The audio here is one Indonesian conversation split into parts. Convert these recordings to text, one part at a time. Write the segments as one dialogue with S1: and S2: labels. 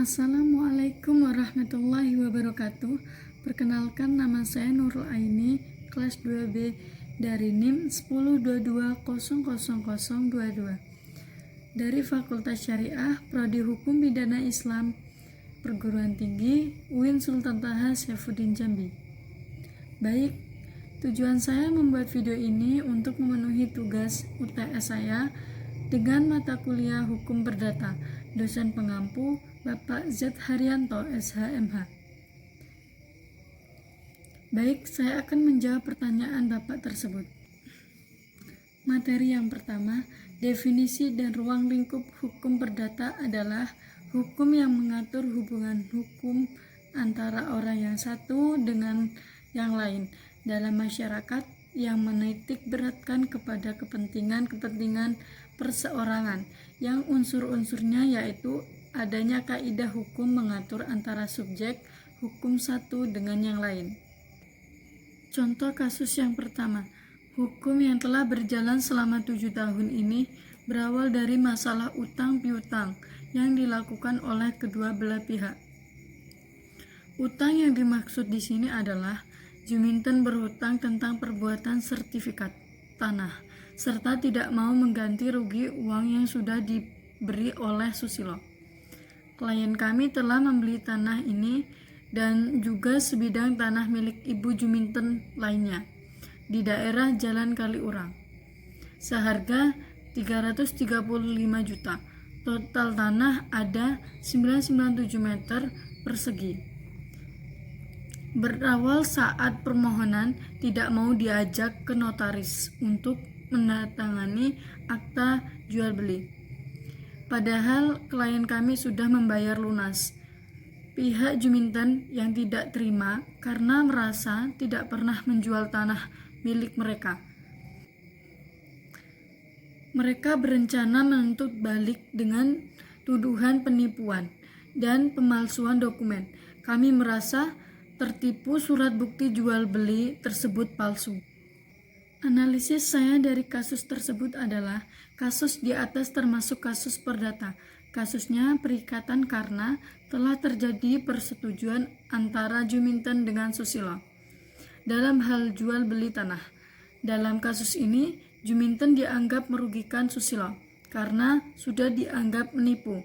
S1: Assalamualaikum warahmatullahi wabarakatuh. Perkenalkan, nama saya Nurul Aini, kelas 2B dari NIM 1022000022 dari Fakultas Syariah Prodi Hukum Pidana Islam Perguruan Tinggi UIN Sultan Taha Saifuddin Jambi. Baik, tujuan saya membuat video ini untuk memenuhi tugas UTS saya dengan mata kuliah Hukum Perdata. Dosen pengampu Bapak Z. Haryanto, SHMH. Baik, saya akan menjawab pertanyaan Bapak tersebut. Materi yang pertama, definisi dan ruang lingkup hukum perdata adalah hukum yang mengatur hubungan hukum antara orang yang satu dengan yang lain dalam masyarakat yang menitik beratkan kepada kepentingan perseorangan yang unsur-unsurnya yaitu adanya kaidah hukum mengatur antara subjek hukum satu dengan yang lain. Contoh kasus yang pertama, hukum yang telah berjalan selama 7 tahun ini berawal dari masalah utang piutang yang dilakukan oleh kedua belah pihak. Utang yang dimaksud di sini adalah Juminten berhutang tentang perbuatan sertifikat tanah serta tidak mau mengganti rugi uang yang sudah diberi oleh Susilo. Klien kami telah membeli tanah ini dan juga sebidang tanah milik Ibu Juminten lainnya di daerah Jalan Kaliurang seharga 335 juta. Total tanah ada 997 meter persegi. Berawal saat permohonan tidak mau diajak ke notaris untuk menandatangani akta jual beli. Padahal klien kami sudah membayar lunas. Pihak Juminten yang tidak terima karena merasa tidak pernah menjual tanah milik mereka. Mereka berencana menuntut balik dengan tuduhan penipuan dan pemalsuan dokumen. Kami merasa tertipu, surat bukti jual beli tersebut palsu. Analisis saya dari kasus tersebut adalah kasus di atas termasuk kasus perdata. Kasusnya perikatan karena telah terjadi persetujuan antara Juminten dengan Susilo dalam hal jual beli tanah. Dalam kasus ini, Juminten dianggap merugikan Susilo karena sudah dianggap menipu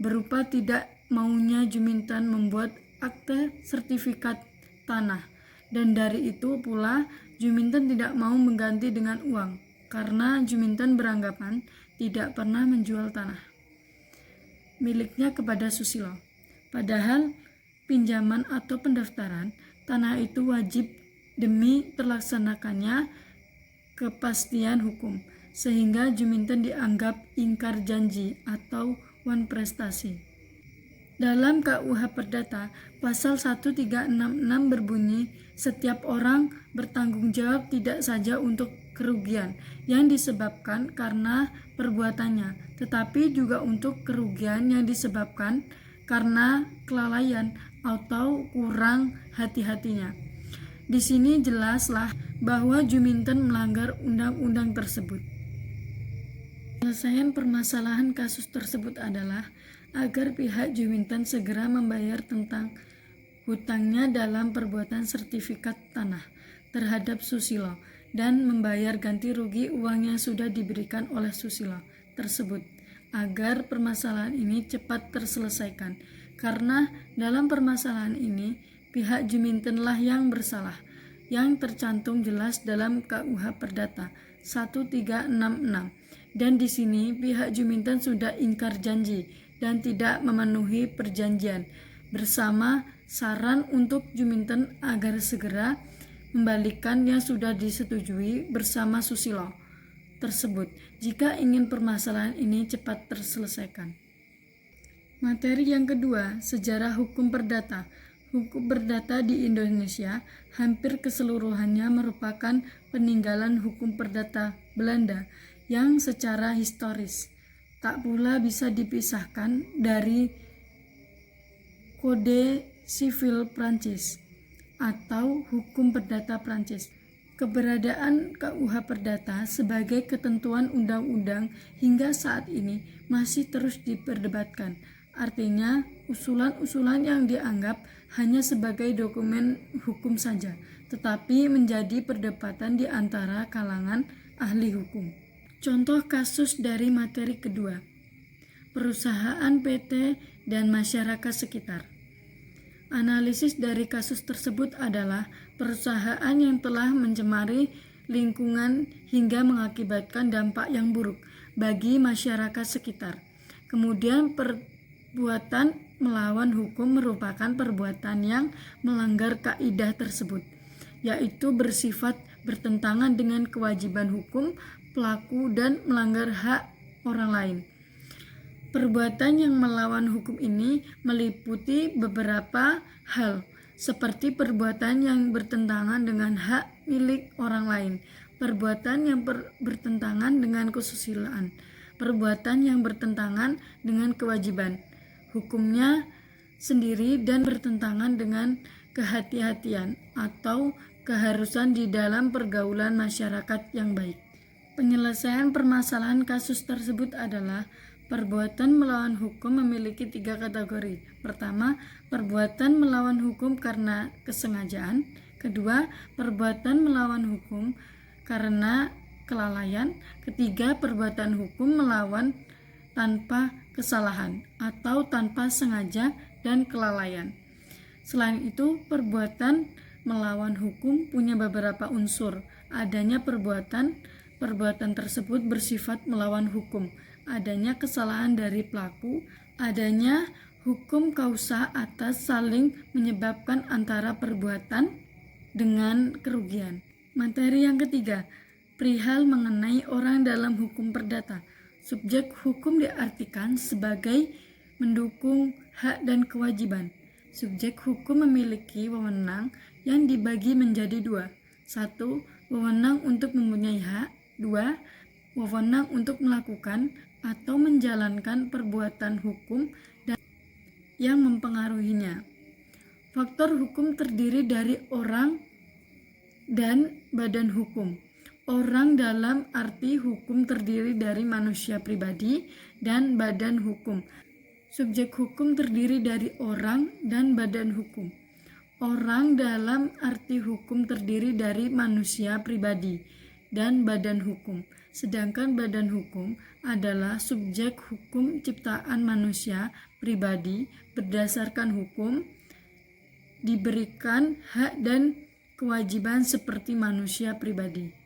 S1: berupa tidak maunya Juminten membuat akte sertifikat tanah, dan dari itu pula Juminten tidak mau mengganti dengan uang karena Juminten beranggapan tidak pernah menjual tanah miliknya kepada Susilo. Padahal pinjaman atau pendaftaran tanah itu wajib demi terlaksanakannya kepastian hukum, sehingga Juminten dianggap ingkar janji atau wan prestasi. Dalam KUH Perdata, pasal 1366 berbunyi, setiap orang bertanggung jawab tidak saja untuk kerugian yang disebabkan karena perbuatannya, tetapi juga untuk kerugian yang disebabkan karena kelalaian atau kurang hati-hatinya. Di sini jelaslah bahwa Juminten melanggar undang-undang tersebut. Penyelesaian permasalahan kasus tersebut adalah agar pihak Juminten segera membayar tentang hutangnya dalam perbuatan sertifikat tanah terhadap Susilo dan membayar ganti rugi uang yang sudah diberikan oleh Susilo tersebut agar permasalahan ini cepat terselesaikan, karena dalam permasalahan ini pihak Jumintenlah yang bersalah, yang tercantum jelas dalam KUH Perdata 1366. Dan di sini pihak Juminten sudah ingkar janji dan tidak memenuhi perjanjian, bersama saran untuk Juminten agar segera membalikkan yang sudah disetujui bersama Susilo tersebut jika ingin permasalahan ini cepat terselesaikan. Materi yang kedua, sejarah hukum perdata. Hukum perdata di Indonesia hampir keseluruhannya merupakan peninggalan hukum perdata Belanda yang secara historis tak pula bisa dipisahkan dari Kode Sivil Prancis atau Hukum Perdata Prancis. Keberadaan KUH Perdata sebagai ketentuan undang-undang hingga saat ini masih terus diperdebatkan. Artinya, usulan-usulan yang dianggap hanya sebagai dokumen hukum saja, tetapi menjadi perdebatan di antara kalangan ahli hukum. Contoh kasus dari materi kedua, perusahaan PT dan masyarakat sekitar. Analisis dari kasus tersebut adalah perusahaan yang telah mencemari lingkungan hingga mengakibatkan dampak yang buruk bagi masyarakat sekitar. Kemudian perbuatan melawan hukum merupakan perbuatan yang melanggar kaidah tersebut, yaitu bersifat bertentangan dengan kewajiban hukum pelaku dan melanggar hak orang lain. Perbuatan yang melawan hukum ini meliputi beberapa hal, seperti perbuatan yang bertentangan dengan hak milik orang lain, perbuatan yang bertentangan dengan kesusilaan, perbuatan yang bertentangan dengan kewajiban hukumnya sendiri dan bertentangan dengan kehati-hatian atau keharusan di dalam pergaulan masyarakat yang baik. Penyelesaian permasalahan kasus tersebut adalah perbuatan melawan hukum memiliki 3 kategori. Pertama, perbuatan melawan hukum karena kesengajaan. Kedua, perbuatan melawan hukum karena kelalaian. Ketiga, perbuatan hukum melawan tanpa kesalahan atau tanpa sengaja dan kelalaian. Selain itu, perbuatan melawan hukum punya beberapa unsur. Adanya perbuatan tersebut bersifat melawan hukum, adanya kesalahan dari pelaku, adanya hukum kausa atas saling menyebabkan antara perbuatan dengan kerugian. Materi yang ketiga, perihal mengenai orang dalam hukum perdata. Subjek hukum diartikan sebagai mendukung hak dan kewajiban. Subjek hukum memiliki wewenang yang dibagi menjadi 2. 1. Wewenang untuk mempunyai hak. 2. Wewenang untuk melakukan atau menjalankan perbuatan hukum dan yang mempengaruhinya. Faktor hukum terdiri dari orang dan badan hukum. Orang dalam arti hukum terdiri dari manusia pribadi dan badan hukum. Subjek hukum terdiri dari orang dan badan hukum. Orang dalam arti hukum terdiri dari manusia pribadi dan badan hukum. Sedangkan badan hukum adalah subjek hukum ciptaan manusia pribadi berdasarkan hukum, diberikan hak dan kewajiban seperti manusia pribadi.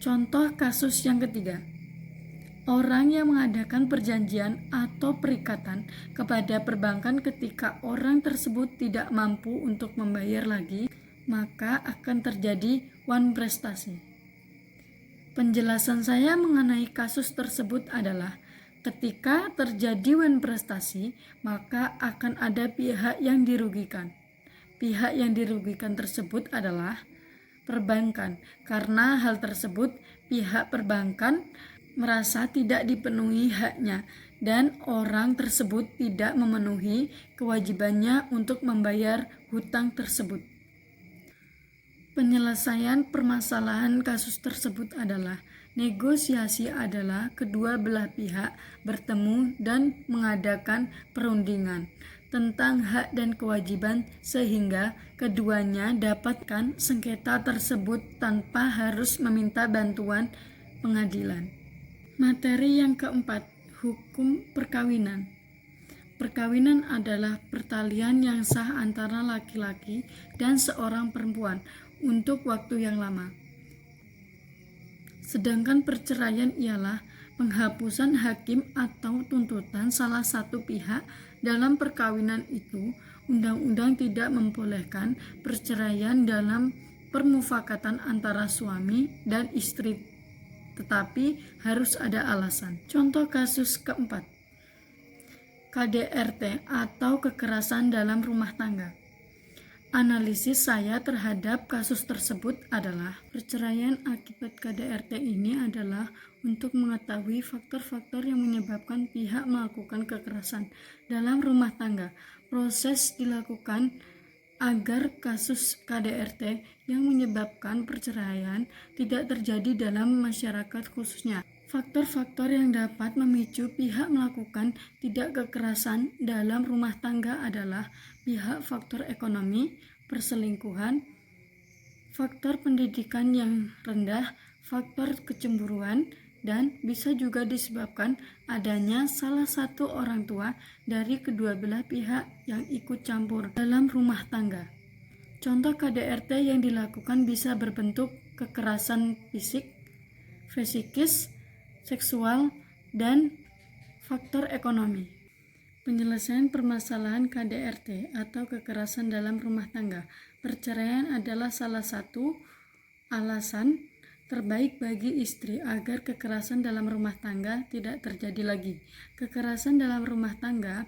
S1: Contoh kasus yang ketiga, orang yang mengadakan perjanjian atau perikatan kepada perbankan ketika orang tersebut tidak mampu untuk membayar lagi, maka akan terjadi wanprestasi. Penjelasan saya mengenai kasus tersebut adalah ketika terjadi wanprestasi, maka akan ada pihak yang dirugikan. Pihak yang dirugikan tersebut adalah perbankan. Karena hal tersebut, pihak perbankan merasa tidak dipenuhi haknya dan orang tersebut tidak memenuhi kewajibannya untuk membayar hutang tersebut. Penyelesaian permasalahan kasus tersebut adalah negosiasi adalah kedua belah pihak bertemu dan mengadakan perundingan tentang hak dan kewajiban sehingga keduanya dapatkan sengketa tersebut tanpa harus meminta bantuan pengadilan. Materi yang keempat, hukum perkawinan. Perkawinan adalah pertalian yang sah antara laki-laki dan seorang perempuan untuk waktu yang lama. Sedangkan perceraian ialah penghapusan hakim atau tuntutan salah satu pihak dalam perkawinan itu. Undang-undang tidak membolehkan perceraian dalam permufakatan antara suami dan istri, tetapi harus ada alasan. Contoh kasus keempat, KDRT atau kekerasan dalam rumah tangga. Analisis saya terhadap kasus tersebut adalah perceraian akibat KDRT ini adalah untuk mengetahui faktor-faktor yang menyebabkan pihak melakukan kekerasan dalam rumah tangga. Proses dilakukan agar kasus KDRT yang menyebabkan perceraian tidak terjadi dalam masyarakat khususnya. Faktor-faktor yang dapat memicu pihak melakukan tidak kekerasan dalam rumah tangga adalah pihak faktor ekonomi, perselingkuhan, faktor pendidikan yang rendah, faktor kecemburuan, dan bisa juga disebabkan adanya salah satu orang tua dari kedua belah pihak yang ikut campur dalam rumah tangga. Contoh KDRT yang dilakukan bisa berbentuk kekerasan fisik, psikis, seksual, dan faktor ekonomi. Penyelesaian permasalahan KDRT atau kekerasan dalam rumah tangga. Perceraian adalah salah satu alasan terbaik bagi istri agar kekerasan dalam rumah tangga tidak terjadi lagi. Kekerasan dalam rumah tangga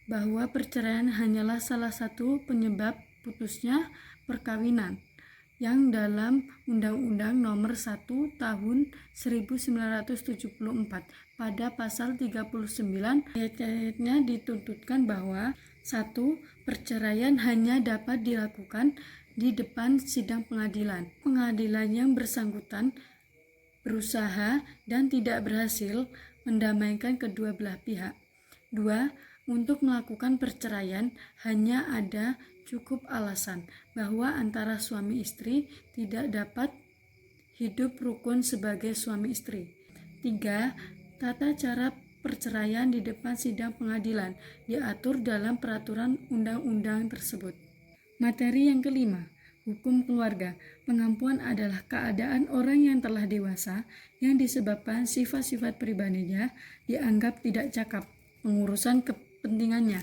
S1: bahwa perceraian hanyalah salah satu penyebab putusnya perkawinan yang dalam Undang-Undang Nomor 1 Tahun 1974 pada pasal 39 ayatnya dituntutkan bahwa 1. Perceraian hanya dapat dilakukan di depan sidang pengadilan. Pengadilan yang bersangkutan berusaha dan tidak berhasil mendamaikan kedua belah pihak. 2. Untuk melakukan perceraian hanya ada cukup alasan bahwa antara suami istri tidak dapat hidup rukun sebagai suami istri. 3. Tata cara perceraian di depan sidang pengadilan diatur dalam peraturan undang-undang tersebut. Materi yang kelima, hukum keluarga. Pengampuan adalah keadaan orang yang telah dewasa yang disebabkan sifat-sifat pribadinya dianggap tidak cakap, pengurusan kepentingannya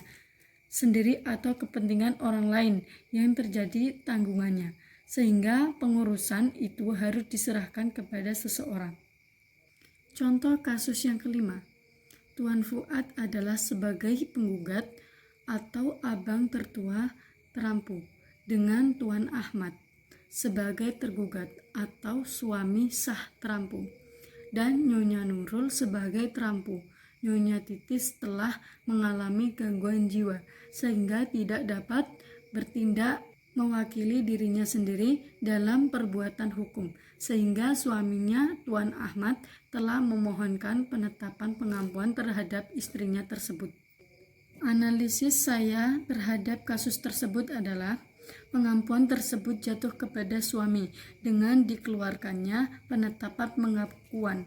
S1: sendiri atau kepentingan orang lain yang terjadi tanggungannya, sehingga pengurusan itu harus diserahkan kepada seseorang. Contoh kasus yang kelima, Tuan Fuad adalah sebagai penggugat atau abang tertua terampu dengan Tuan Ahmad sebagai tergugat atau suami sah terampu, dan Nyonya Nurul sebagai terampu. Nyonya Titis telah mengalami gangguan jiwa sehingga tidak dapat bertindak mewakili dirinya sendiri dalam perbuatan hukum, sehingga suaminya Tuan Ahmad telah memohonkan penetapan pengampuan terhadap istrinya tersebut. Analisis saya terhadap kasus tersebut adalah pengampuan tersebut jatuh kepada suami dengan dikeluarkannya penetapan pengakuan.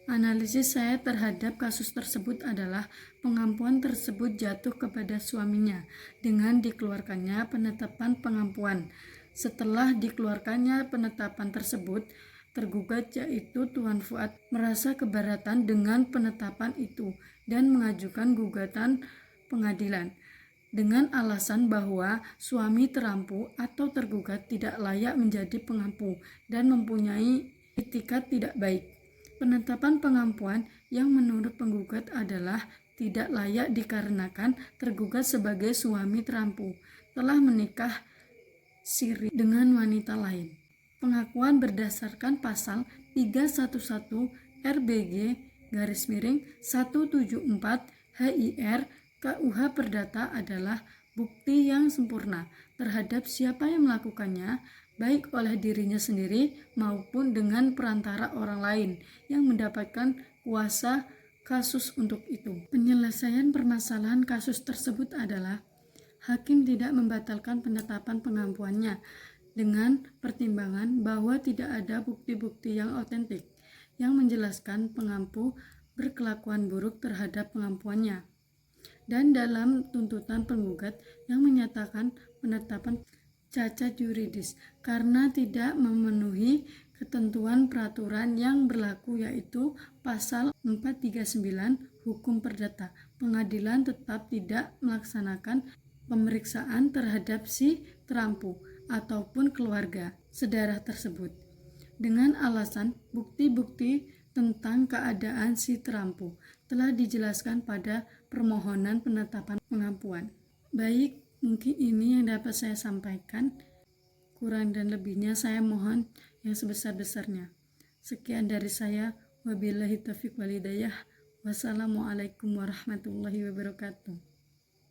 S1: Analisis saya terhadap kasus tersebut adalah pengampuan tersebut jatuh kepada suaminya dengan dikeluarkannya penetapan pengampuan. Setelah dikeluarkannya penetapan tersebut, tergugat yaitu Tuan Fuad merasa keberatan dengan penetapan itu dan mengajukan gugatan pengadilan dengan alasan bahwa suami terampu atau tergugat tidak layak menjadi pengampu dan mempunyai itikat tidak baik. Penetapan pengampuan yang menurut penggugat adalah tidak layak dikarenakan tergugat sebagai suami terampu telah menikah siri dengan wanita lain. Pengakuan berdasarkan pasal 311 RBG-174 HIR KUH Perdata adalah bukti yang sempurna terhadap siapa yang melakukannya, baik oleh dirinya sendiri maupun dengan perantara orang lain yang mendapatkan kuasa kasus untuk itu. Penyelesaian permasalahan kasus tersebut adalah hakim tidak membatalkan penetapan pengampuannya dengan pertimbangan bahwa tidak ada bukti-bukti yang otentik yang menjelaskan pengampu berkelakuan buruk terhadap pengampuannya. Dan dalam tuntutan penggugat yang menyatakan penetapan cacat yuridis karena tidak memenuhi ketentuan peraturan yang berlaku, yaitu pasal 439 Hukum Perdata. Pengadilan tetap tidak melaksanakan pemeriksaan terhadap si terampu ataupun keluarga sedarah tersebut dengan alasan bukti-bukti tentang keadaan si terampu telah dijelaskan pada permohonan penetapan pengampuan. Baik, mungkin ini yang dapat saya sampaikan. Kurang dan lebihnya saya mohon yang sebesar-besarnya. Sekian dari saya. Wabillahi taufiq wal hidayah. Wassalamualaikum warahmatullahi wabarakatuh.